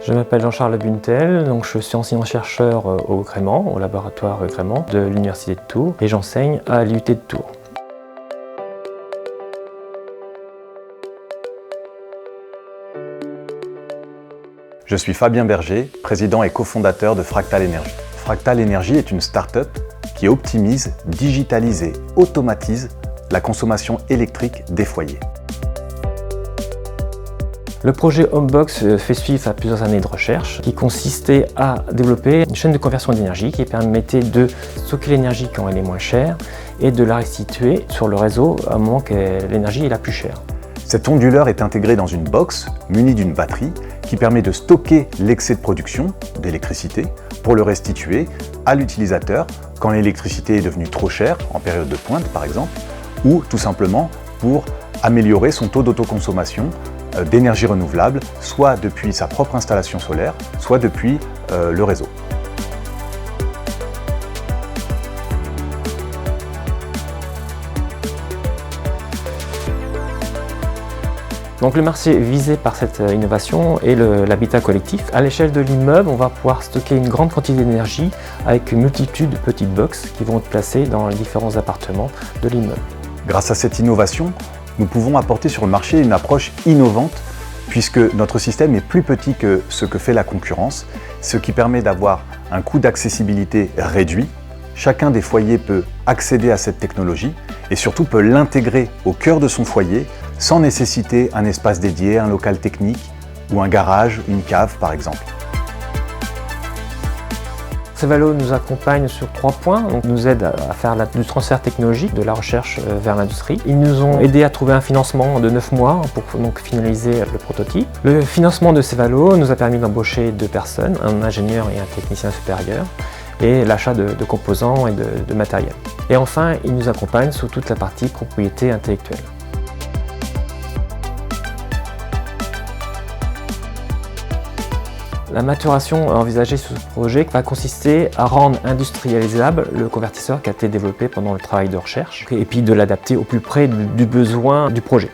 Je m'appelle Jean-Charles Buntel, donc je suis enseignant-chercheur au Gréement, au laboratoire Gréement de l'Université de Tours, et j'enseigne à l'IUT de Tours. Je suis Fabien Berger, président et cofondateur de Fractal Energy. Fractal Energy est une start-up qui optimise, digitalise et automatise la consommation électrique des foyers. Le projet Homebox fait suite à plusieurs années de recherche qui consistait à développer une chaîne de conversion d'énergie qui permettait de stocker l'énergie quand elle est moins chère et de la restituer sur le réseau à un moment que l'énergie est la plus chère. Cet onduleur est intégré dans une box munie d'une batterie qui permet de stocker l'excès de production d'électricité pour le restituer à l'utilisateur quand l'électricité est devenue trop chère, en période de pointe par exemple, ou tout simplement pour améliorer son taux d'autoconsommation d'énergie renouvelable, soit depuis sa propre installation solaire, soit depuis le réseau. Donc le marché visé par cette innovation est l'habitat collectif. À l'échelle de l'immeuble, on va pouvoir stocker une grande quantité d'énergie avec une multitude de petites boxes qui vont être placées dans les différents appartements de l'immeuble. Grâce à cette innovation, nous pouvons apporter sur le marché une approche innovante puisque notre système est plus petit que ce que fait la concurrence, ce qui permet d'avoir un coût d'accessibilité réduit. Chacun des foyers peut accéder à cette technologie et surtout peut l'intégrer au cœur de son foyer sans nécessiter un espace dédié, un local technique ou un garage, une cave par exemple. Cevalo nous accompagne sur 3 points, donc nous aide à faire du transfert technologique, de la recherche vers l'industrie. Ils nous ont aidé à trouver un financement de 9 mois pour donc finaliser le prototype. Le financement de Cevalo nous a permis d'embaucher 2 personnes, un ingénieur et un technicien supérieur, et l'achat de composants et de matériel. Et enfin, ils nous accompagnent sur toute la partie propriété intellectuelle. La maturation envisagée sur ce projet va consister à rendre industrialisable le convertisseur qui a été développé pendant le travail de recherche et puis de l'adapter au plus près du besoin du projet.